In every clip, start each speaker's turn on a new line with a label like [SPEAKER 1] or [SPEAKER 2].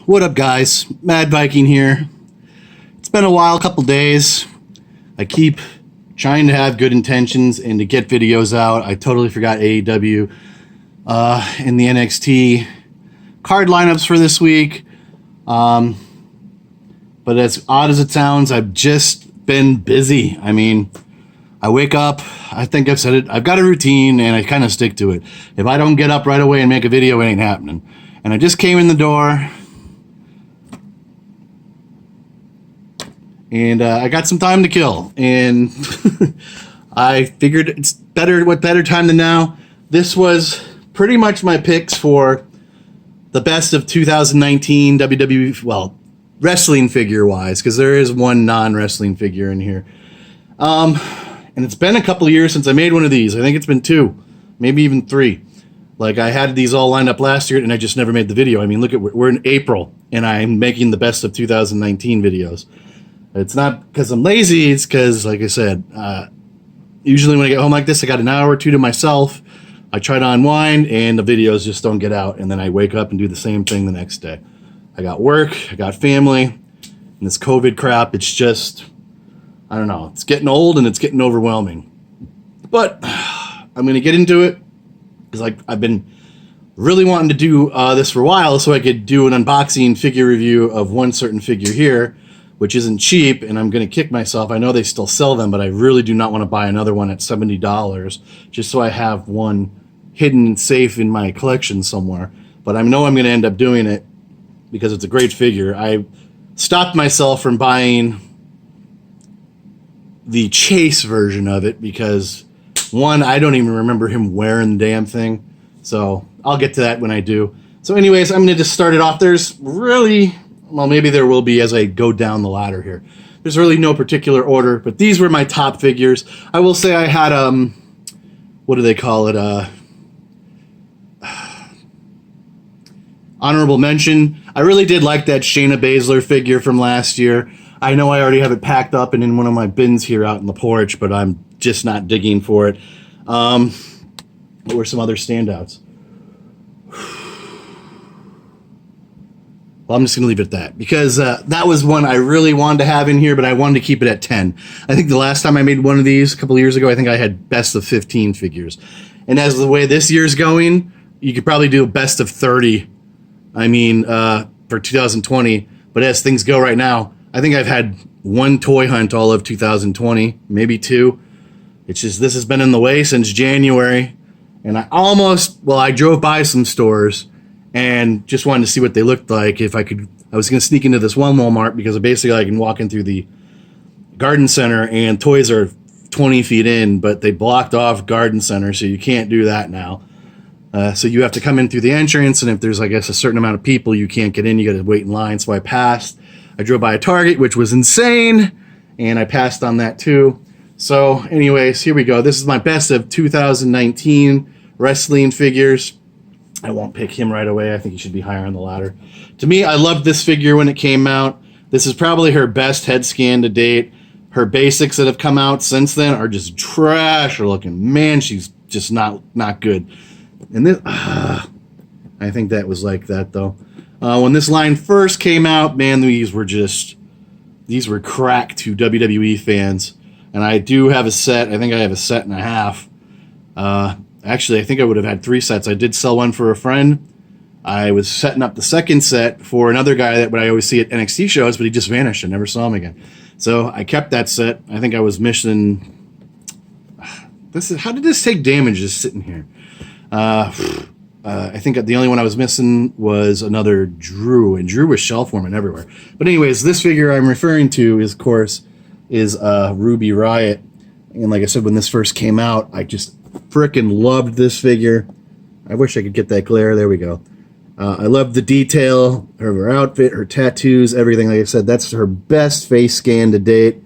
[SPEAKER 1] What up, guys? Mad Viking here. It's been a while, couple days. I keep trying to have good intentions and to get videos out. I totally forgot AEW and the NXT card lineups for this week. But as odd as it sounds, I've just been busy. I mean, I wake up, I think I've said it, I've got a routine and I kind of stick to it. If I don't get up right away and make a video, it ain't happening. And I just came in the door and I got some time to kill. And I figured it's better, what better time than now? This was pretty much my picks for the best of 2019 WWE, well, wrestling figure wise, because there is one non-wrestling figure in here. And it's been a couple of years since I made one of these. I think it's been 2, maybe even 3. Like, I had these all lined up last year and I just never made the video. I mean, look at, we're in April and I'm making the best of 2019 videos. It's not because I'm lazy, it's because, like I said, usually when I get home like this, I got an hour or 2 to myself. I try to unwind and the videos just don't get out. And then I wake up and do the same thing the next day. I got work, I got family, and this COVID crap, it's just, I don't know, it's getting old and it's getting overwhelming. But I'm going to get into it because I've been really wanting to do this for a while so I could do an unboxing figure review of one certain figure here, which isn't cheap, and I'm going to kick myself. I know they still sell them, but I really do not want to buy another one at $70 just so I have one hidden and safe in my collection somewhere. But I know I'm going to end up doing it because it's a great figure. I stopped myself from buying the Chase version of it because, one, I don't even remember him wearing the damn thing. So I'll get to that when I do. So anyways, I'm going to just start it off. There's really, well, maybe there will be as I go down the ladder here. There's really no particular order, but these were my top figures. I will say I had, what do they call it? Honorable mention. I really did like that Shayna Baszler figure from last year. I know I already have it packed up and in one of my bins here out in the porch, but I'm just not digging for it. What were some other standouts? Well, I'm just going to leave it at that because that was one I really wanted to have in here, but I wanted to keep it at 10. I think the last time I made one of these a couple of years ago, I think I had best of 15 figures. And as the way this year's going, you could probably do a best of 30. I mean, for 2020. But as things go right now, I think I've had 1 toy hunt all of 2020, maybe 2. It's just, this has been in the way since January. And I drove by some stores and just wanted to see what they looked like. If I could, I was going to sneak into this one Walmart because basically I can walk in through the garden center and toys are 20 feet in, but they blocked off garden center, so you can't do that now. So you have to come in through the entrance, and if there's, I guess, a certain amount of people, you can't get in. You got to wait in line. So I passed. I drove by a Target, which was insane, and I passed on that too. So anyways, here we go. This is my best of 2019 wrestling figures. I won't pick him right away. I think he should be higher on the ladder. To me, I loved this figure when it came out. This is probably her best head scan to date. Her basics that have come out since then are just trash looking. Man, she's just not good. And this, I think that was like that though. When this line first came out, man, these were crack to WWE fans. And I do have a set. I think I have a set and a half. Actually, I think I would have had 3 sets. I did sell one for a friend. I was setting up the second set for another guy that I always see at NXT shows, but he just vanished. I never saw him again. So I kept that set. I think I was missing. How did this take damage just sitting here? I think the only one I was missing was another Drew, and Drew was shelf warming everywhere. But anyways, this figure I'm referring to is, of course, Ruby Riott. And like I said, when this first came out, I just frickin' loved this figure. I wish I could get that glare. There we go. I love the detail, her outfit, her tattoos, everything. Like I said, that's her best face scan to date.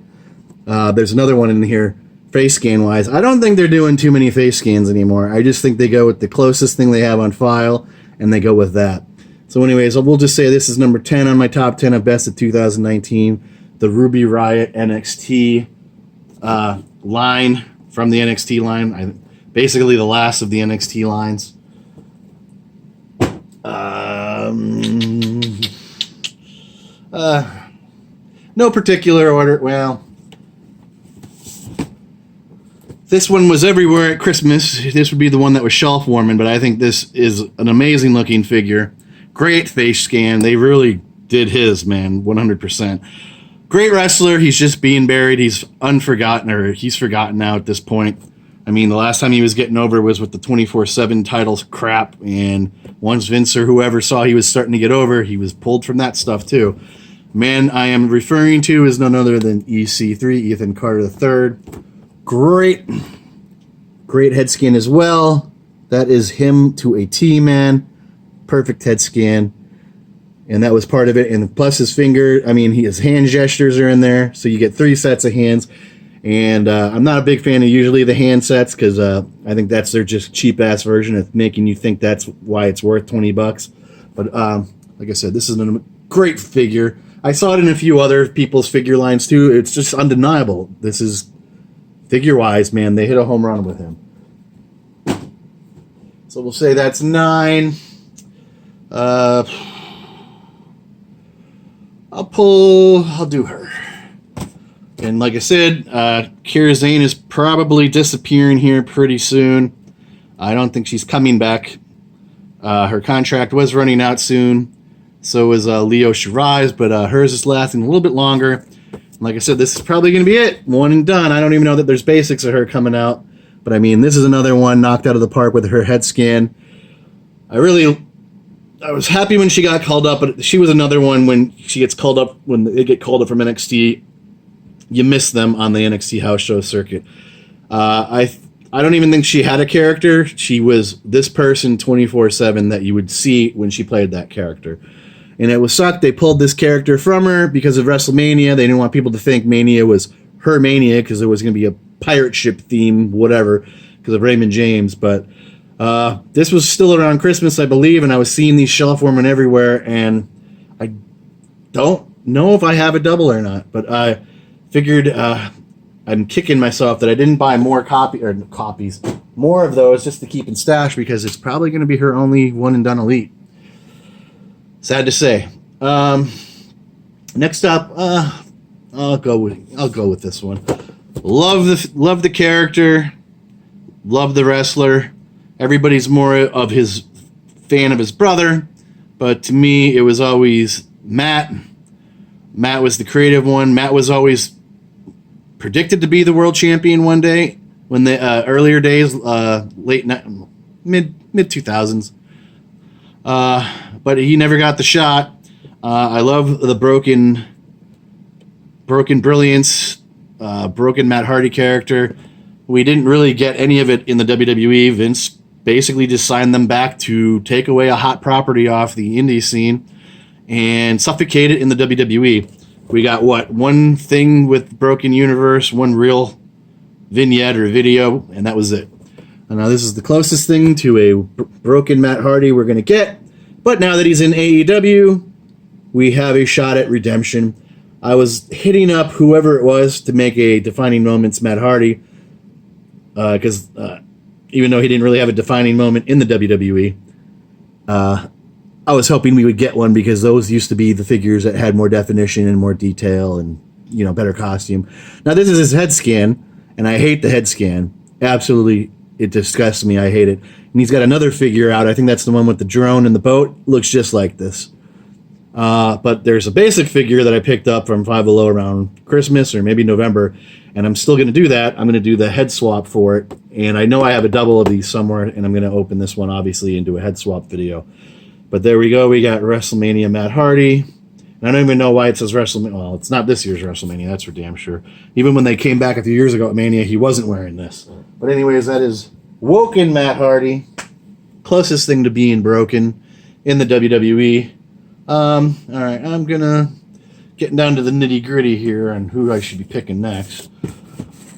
[SPEAKER 1] There's another one in here. Face scan wise, I don't think they're doing too many face scans anymore. I just think they go with the closest thing they have on file and they go with that. So anyways, we'll just say this is number 10 on my top 10 of best of 2019, the Ruby Riott NXT line from the NXT line. Basically the last of the NXT lines. No particular order. Well, this one was everywhere at Christmas. This would be the one that was shelf warming, but I think this is an amazing looking figure. Great face scan. They really did his, man, 100%. Great wrestler. He's just being buried. He's unforgotten, or he's forgotten now at this point. I mean, the last time he was getting over was with the 24/7 titles crap, and once Vince or whoever saw he was starting to get over, he was pulled from that stuff too. Man I am referring to is none other than EC3, Ethan Carter III. Great head scan as well. That is him to a T, man. Perfect head scan. And that was part of it. And plus his finger, I mean, his hand gestures are in there. So you get 3 sets of hands. And I'm not a big fan of usually the hand sets because I think that's their just cheap-ass version of making you think that's why it's worth $20. But like I said, this is a great figure. I saw it in a few other people's figure lines too. It's just undeniable. This is, figure-wise, man, they hit a home run with him. So we'll say that's 9. I'll do her. And like I said, Kairi Sane is probably disappearing here pretty soon. I don't think she's coming back. Her contract was running out soon. So was Leo Shirai, but hers is lasting a little bit longer. Like I said, this is probably going to be it. One and done. I don't even know that there's basics of her coming out. But I mean, this is another one knocked out of the park with her head scan. I was happy when she got called up, but she was another one when she gets called up, when they get called up from NXT. You miss them on the NXT house show circuit. I don't even think she had a character. She was this person 24/7 that you would see when she played that character. And it was sucked. They pulled this character from her because of WrestleMania. They didn't want people to think Mania was her Mania because there was going to be a pirate ship theme, whatever, because of Raymond James. But this was still around Christmas, I believe, and I was seeing these shelf warming everywhere, and I don't know if I have a double or not, but I figured I'm kicking myself that I didn't buy more copies, more of those just to keep in stash because it's probably going to be her only one and done elite. Sad to say. Next up, I'll go with this one. Love the character, love the wrestler. Everybody's more of his fan of his brother, but to me it was always Matt. Matt was the creative one. Matt was always predicted to be the world champion one day when the earlier days, mid 2000s. But he never got the shot. I love the broken brilliance, broken Matt Hardy character. We didn't really get any of it in the WWE. Vince basically just signed them back to take away a hot property off the indie scene and suffocate it in the WWE. We got one thing with Broken Universe, one real vignette or video, and that was it. And now this is the closest thing to a broken Matt Hardy we're going to get. But now that he's in AEW, we have a shot at redemption. I was hitting up whoever it was to make a Defining Moments Matt Hardy, because even though he didn't really have a defining moment in the WWE, I was hoping we would get one because those used to be the figures that had more definition and more detail and, you know, better costume. Now this is his head scan, and I hate the head scan. Absolutely, it disgusts me. I hate it. And he's got another figure out. I think that's the one with the drone and the boat. Looks just like this. But there's a basic figure that I picked up from Five Below around Christmas or maybe November, and I'm still going to do that. I'm going to do the head swap for it, and I know I have a double of these somewhere, and I'm going to open this one, obviously, and do a head swap video. But there we go. We got WrestleMania Matt Hardy. And I don't even know why it says WrestleMania. Well, it's not this year's WrestleMania, that's for damn sure. Even when they came back a few years ago at Mania, he wasn't wearing this. But anyways, that is Woken Matt Hardy. Closest thing to being broken in the WWE. All right, I'm getting down to the nitty gritty here on who I should be picking next.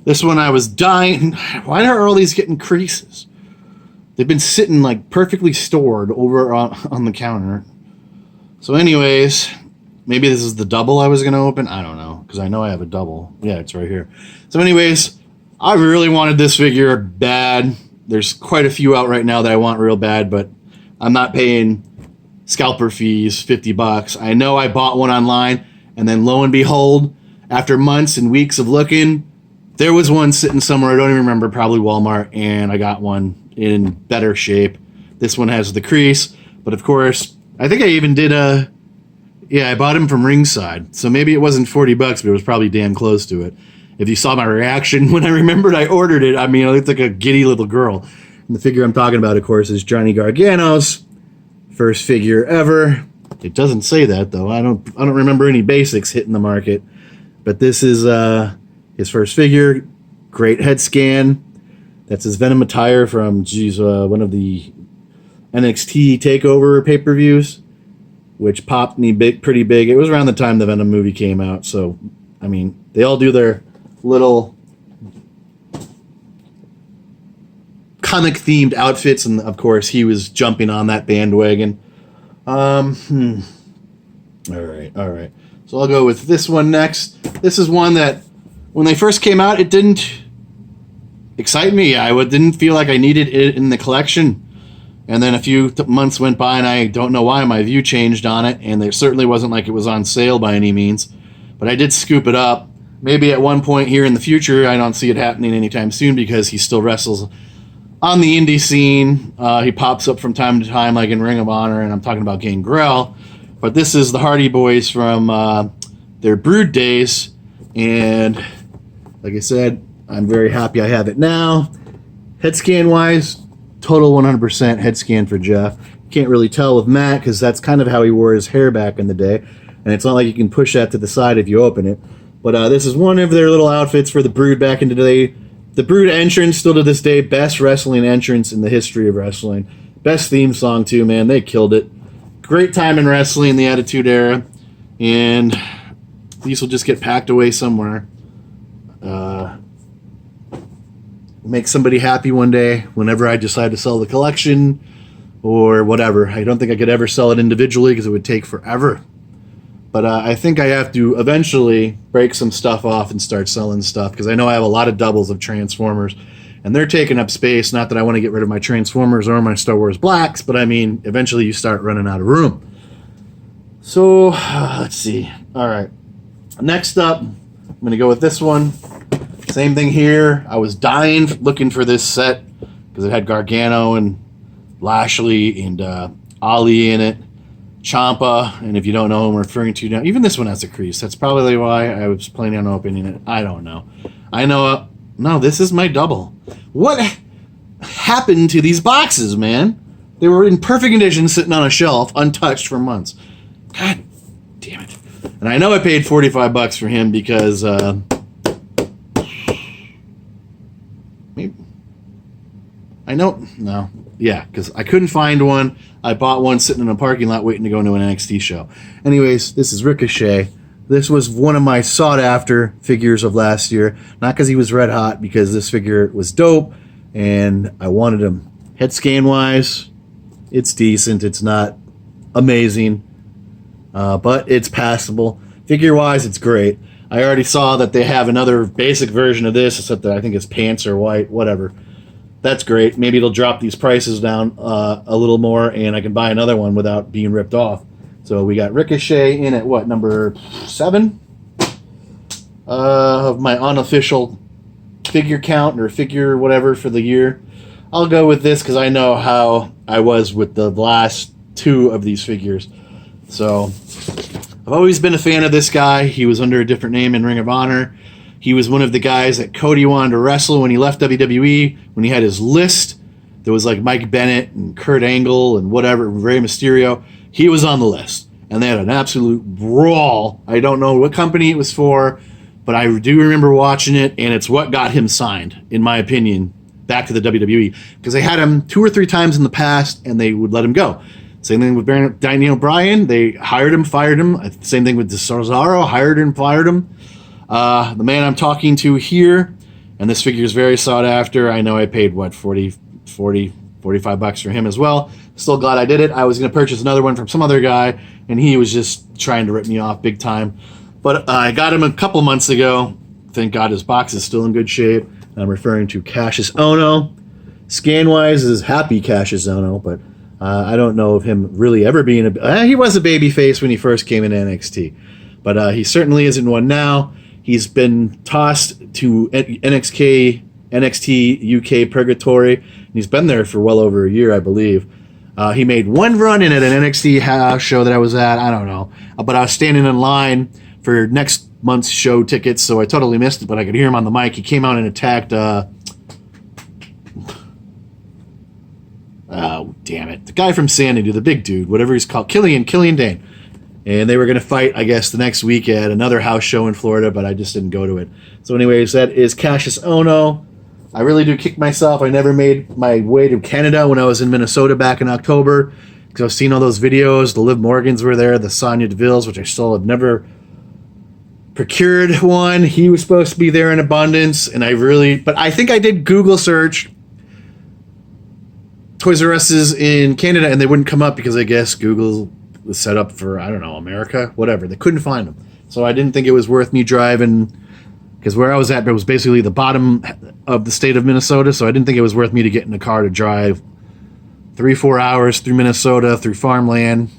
[SPEAKER 1] This one I was dying. Why are all these getting creases? They've been sitting like perfectly stored over on the counter. So anyways, maybe this is the double I was going to open. I don't know, because I know I have a double. Yeah, it's right here. So anyways, I really wanted this figure bad. There's quite a few out right now that I want real bad, but I'm not paying scalper fees, $50. I know I bought one online. And then lo and behold, after months and weeks of looking, there was one sitting somewhere, I don't even remember, probably Walmart, and I got one in better shape. This one has the crease, but of course, I think I even did I bought him from Ringside, so maybe it wasn't $40, but it was probably damn close to it. If you saw my reaction when I remembered I ordered it, I mean, I looked like a giddy little girl. And the figure I'm talking about, of course, is Johnny Gargano's first figure ever. It doesn't say that, though. I don't remember any basics hitting the market. But this is his first figure. Great head scan. That's his Venom attire from, one of the NXT TakeOver pay-per-views, which popped me pretty big. It was around the time the Venom movie came out. So, I mean, they all do their little comic-themed outfits. And, of course, he was jumping on that bandwagon. All right. So I'll go with this one next. This is one that, when they first came out, it didn't excite me. I didn't feel like I needed it in the collection. And then a few months went by, and I don't know why my view changed on it. And it certainly wasn't like it was on sale by any means. But I did scoop it up. Maybe at one point here in the future, I don't see it happening anytime soon because he still wrestles on the indie scene. He pops up from time to time, like in Ring of Honor, and I'm talking about Gangrel. But this is the Hardy Boys from their Brood days. And like I said, I'm very happy I have it now. Head scan wise, total 100% head scan for Jeff. Can't really tell with Matt because that's kind of how he wore his hair back in the day. And it's not like you can push that to the side if you open it. But this is one of their little outfits for the Brood back in the day. The Brood entrance, still to this day, best wrestling entrance in the history of wrestling. Best theme song, too, man. They killed it. Great time in wrestling, the Attitude Era. And these will just get packed away somewhere. Make somebody happy one day whenever I decide to sell the collection or whatever. I don't think I could ever sell it individually because it would take forever. But I think I have to eventually break some stuff off and start selling stuff because I know I have a lot of doubles of Transformers and they're taking up space. Not that I want to get rid of my Transformers or my Star Wars Blacks, but I mean, eventually you start running out of room. So, let's see. All right. Next up, I'm going to go with this one. Same thing here. I was dying looking for this set because it had Gargano and Lashley and Ali in it. Ciampa, and if you don't know who I'm referring to now, even this one has a crease. That's probably why I was planning on opening it. I don't know. I know. No, this is my double. What happened to these boxes, man? They were in perfect condition, sitting on a shelf, untouched for months. God damn it! And I know I paid $45 for him because maybe I know no. Yeah, because I couldn't find one. I bought one sitting in a parking lot waiting to go into an NXT show. Anyways, this is Ricochet. This was one of my sought-after figures of last year. Not because he was red hot, because this figure was dope, and I wanted him. Head scan-wise, it's decent. It's not amazing, but it's passable. Figure-wise, it's great. I already saw that they have another basic version of this, except that I think his pants are white, whatever. That's great. Maybe it'll drop these prices down a little more, and I can buy another one without being ripped off. So we got Ricochet in at what, number 7 of my unofficial figure count or figure whatever for the year. I'll go with this because I know how I was with the last 2 of these figures. So I've always been a fan of this guy. He was under a different name in Ring of Honor. He was one of the guys that Cody wanted to wrestle when he left WWE, when he had his list. There was like Mike Bennett and Kurt Angle and whatever, Rey Mysterio. He was on the list. And they had an absolute brawl. I don't know what company it was for, but I do remember watching it, and it's what got him signed, in my opinion, back to the WWE. Because they had him 2 or 3 times in the past, and they would let him go. Same thing with Daniel Bryan. They hired him, fired him. Same thing with Cesaro. Hired him, fired him. The man I'm talking to here, and this figure is very sought after. I know I paid, what, $45 for him as well. Still glad I did it. I was going to purchase another one from some other guy, and he was just trying to rip me off big time. But I got him a couple months ago. Thank God his box is still in good shape. I'm referring to Cassius Ohno. Scan-wise is Happy Cassius Ohno, but I don't know of him really ever being he was a babyface when he first came in NXT. but he certainly isn't one now. He's been tossed to NXT UK Purgatory, and he's been there for well over a year, I believe. He made one run in at an NXT house show that I was at, I don't know, but I was standing in line for next month's show tickets, so I totally missed it, but I could hear him on the mic. He came out and attacked, oh, damn it, the guy from Sanity, the big dude, whatever he's called, Killian Dane. And they were going to fight, I guess, the next week at another house show in Florida, but I just didn't go to it. So anyways, that is Cassius Ohno. I really do kick myself. I never made my way to Canada when I was in Minnesota back in October, because I've seen all those videos. The Liv Morgans were there, the Sonya Deville's, which I still have never procured one. He was supposed to be there in abundance, and but I think I did Google search Toys R Us's in Canada, and they wouldn't come up because I guess Google was set up for, I don't know, America, whatever. They couldn't find them. So I didn't think it was worth me driving, because where I was at, it was basically the bottom of the state of Minnesota, so I didn't think it was worth me to get in a car to drive 3-4 hours through Minnesota, through farmland,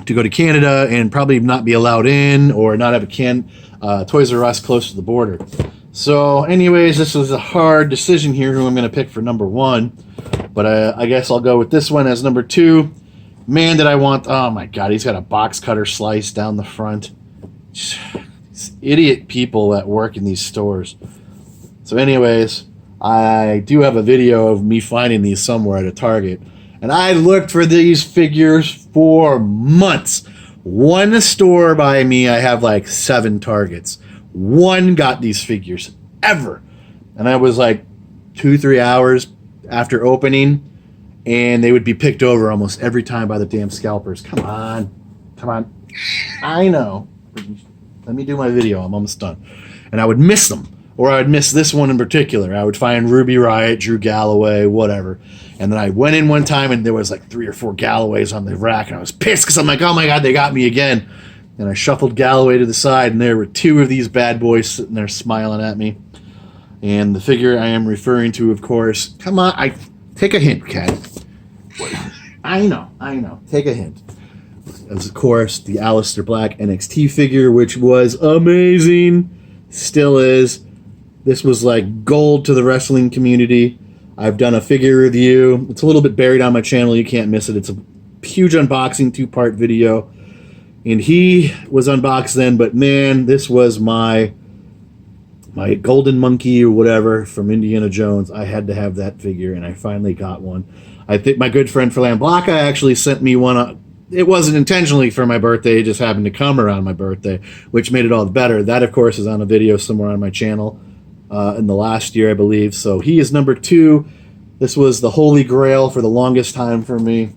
[SPEAKER 1] to go to Canada and probably not be allowed in or not have a Toys R Us close to the border. So anyways, this was a hard decision here who I'm going to pick for number 1, but I guess I'll go with this one as number 2. Man, did I want... Oh, my God. He's got a box cutter slice down the front. These idiot people that work in these stores. So anyways, I do have a video of me finding these somewhere at a Target. And I looked for these figures for months. One store by me, I have like 7 Targets. One got these figures ever. And I was like 2-3 hours after opening, and they would be picked over almost every time by the damn scalpers. Come on. I know. Let me do my video. I'm almost done. And I would miss them. Or I would miss this one in particular. I would find Ruby Riott, Drew Galloway, whatever. And then I went in one time, and there was like 3 or 4 Galloways on the rack, and I was pissed because I'm like, oh my God, they got me again. And I shuffled Galloway to the side, and there were 2 of these bad boys sitting there smiling at me. And the figure I am referring to, of course, come on, take a hint, Kat. I know. Take a hint. Of course, the Aleister Black NXT figure, which was amazing. Still is. This was like gold to the wrestling community. I've done a figure review. It's a little bit buried on my channel. You can't miss it. It's a huge unboxing 2-part video. And he was unboxed then, but man, this was my golden monkey or whatever from Indiana Jones. I had to have that figure, and I finally got one. I think my good friend Furlan Blanca actually sent me one. It wasn't intentionally for my birthday. It just happened to come around my birthday, which made it all the better. That, of course, is on a video somewhere on my channel in the last year, I believe. So he is number 2. This was the holy grail for the longest time for me.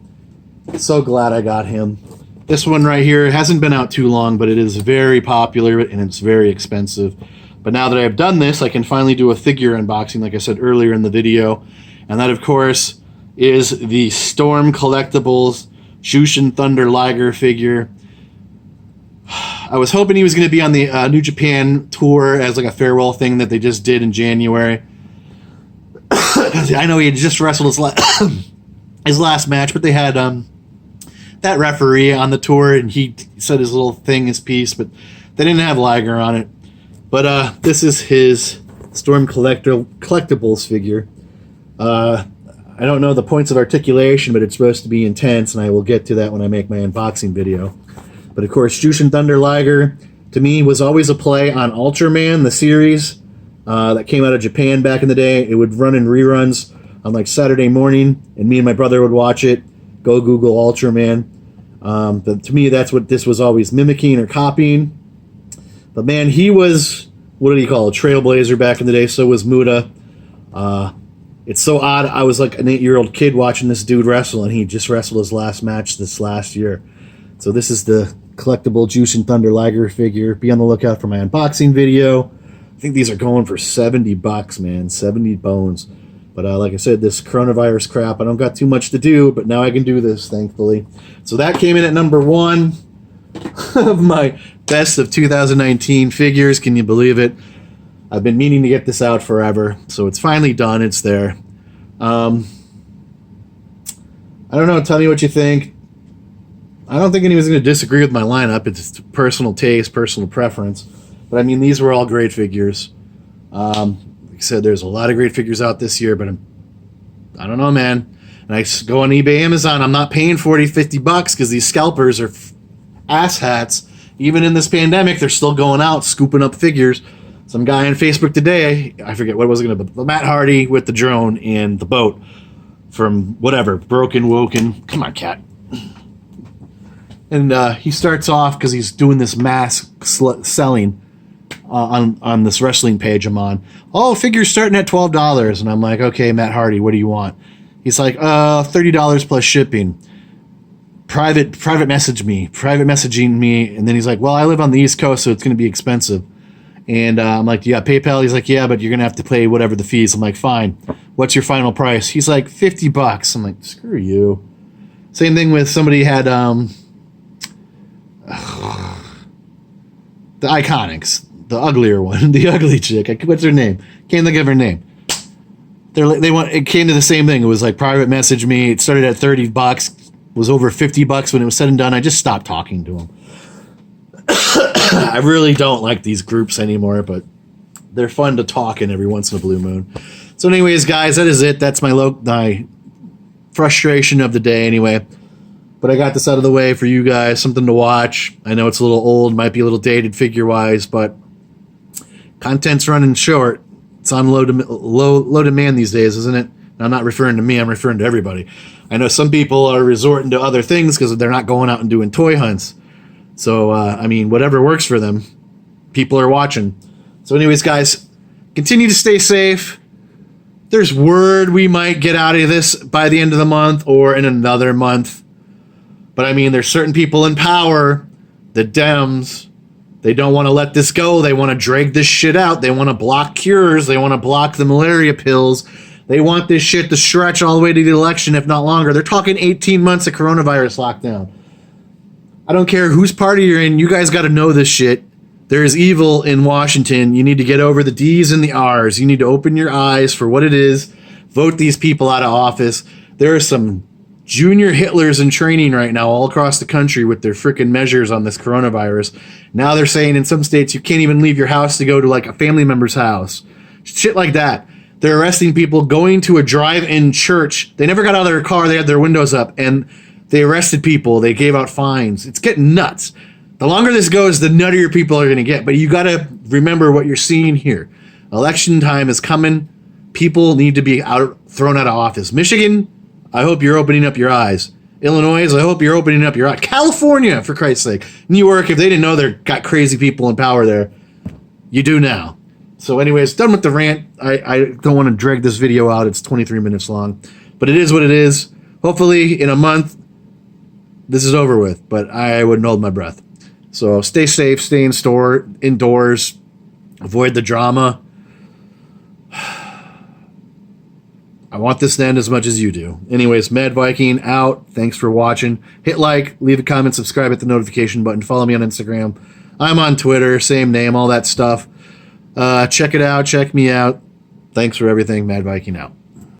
[SPEAKER 1] So glad I got him. This one right here hasn't been out too long, but it is very popular, and it's very expensive. But now that I've done this, I can finally do a figure unboxing, like I said earlier in the video. And that, of course, is the Storm Collectibles Jushin Thunder Liger figure. I was hoping he was going to be on the New Japan tour as like a farewell thing that they just did in January. I know he had just wrestled his last match, but they had that referee on the tour, and he said his little thing, his piece, but they didn't have Liger on it. But this is his Storm Collectibles figure. I don't know the points of articulation, but it's supposed to be intense, and I will get to that when I make my unboxing video. But of course, Jushin Thunder Liger, to me, was always a play on Ultraman, the series that came out of Japan back in the day. It would run in reruns on like Saturday morning, and me and my brother would watch it. Go Google Ultraman. But to me, that's what this was always mimicking or copying. But man, he was, what did he call, a trailblazer back in the day. So was Muta. It's so odd. I was like an 8-year-old kid watching this dude wrestle, and he just wrestled his last match this last year. So this is the collectible Jushin Thunder Liger figure. Be on the lookout for my unboxing video. I think these are going for $70, man. 70 bones. But like I said, this coronavirus crap, I don't got too much to do, but now I can do this, thankfully. So that came in at number 1 of my best of 2019 figures. Can you believe it? I've been meaning to get this out forever, so it's finally done. It's there. I don't know. Tell me what you think. I don't think anyone's going to disagree with my lineup. It's personal taste, personal preference. But I mean, these were all great figures. Like I said, there's a lot of great figures out this year, but I don't know, man. And I go on eBay, Amazon. I'm not paying $40, $50 because these scalpers are asshats. Even in this pandemic, they're still going out scooping up figures. Some guy on Facebook today, I forget what was it going to be, Matt Hardy with the drone and the boat from whatever, Broken Woken. Come on, cat. And he starts off because he's doing this mass selling on this wrestling page I'm on. Oh, figures starting at $12. And I'm like, okay, Matt Hardy, what do you want? He's like, $30 plus shipping. Private messaging me. And then he's like, well, I live on the East Coast, so it's going to be expensive. And I'm like, you got PayPal? He's like, yeah, but you're going to have to pay whatever the fees. I'm like, fine. What's your final price? He's like, $50. I'm like, screw you. Same thing with somebody had the Iconics, the uglier one, the ugly chick. What's her name? Can't think of her name. It came to the same thing. It was like private message me. It started at $30, was over $50 when it was said and done. I just stopped talking to him. I really don't like these groups anymore, but they're fun to talk in every once in a blue moon. So anyways, guys, that is it. That's my frustration of the day anyway. But I got this out of the way for you guys, something to watch. I know it's a little old, might be a little dated figure-wise, but content's running short. It's on low demand these days, isn't it? And I'm not referring to me, I'm referring to everybody. I know some people are resorting to other things because they're not going out and doing toy hunts. So, I mean, whatever works for them, people are watching. So anyways, guys, continue to stay safe. There's word we might get out of this by the end of the month or in another month. But I mean, there's certain people in power, the Dems, they don't want to let this go. They want to drag this shit out. They want to block cures. They want to block the malaria pills. They want this shit to stretch all the way to the election, if not longer. They're talking 18 months of coronavirus lockdown. I don't care whose party you're in. You guys got to know this shit. There is evil in Washington. You need to get over the D's and the R's. You need to open your eyes for what it is. Vote these people out of office. There are some junior Hitlers in training right now all across the country with their freaking measures on this coronavirus. Now they're saying in some states you can't even leave your house to go to like a family member's house. Shit like that. They're arresting people going to a drive-in church. They never got out of their car. They had their windows up and they arrested people. They gave out fines. It's getting nuts. The longer this goes, the nuttier people are going to get. But you got to remember what you're seeing here. Election time is coming. People need to be thrown out of office. Michigan, I hope you're opening up your eyes. Illinois, I hope you're opening up your eyes. California, for Christ's sake. New York, if they didn't know they got crazy people in power there, you do now. So anyways, done with the rant. I don't want to drag this video out. It's 23 minutes long. But it is what it is. Hopefully, in a month, this is over with. But I wouldn't hold my breath. So stay safe, stay indoors, avoid the drama. I want this to end as much as you do. Anyways, Mad Viking out. Thanks for watching. Hit like, leave a comment, subscribe, hit the notification button. Follow me on Instagram. I'm on Twitter, same name, all that stuff. Check it out. Check me out. Thanks for everything. Mad Viking out.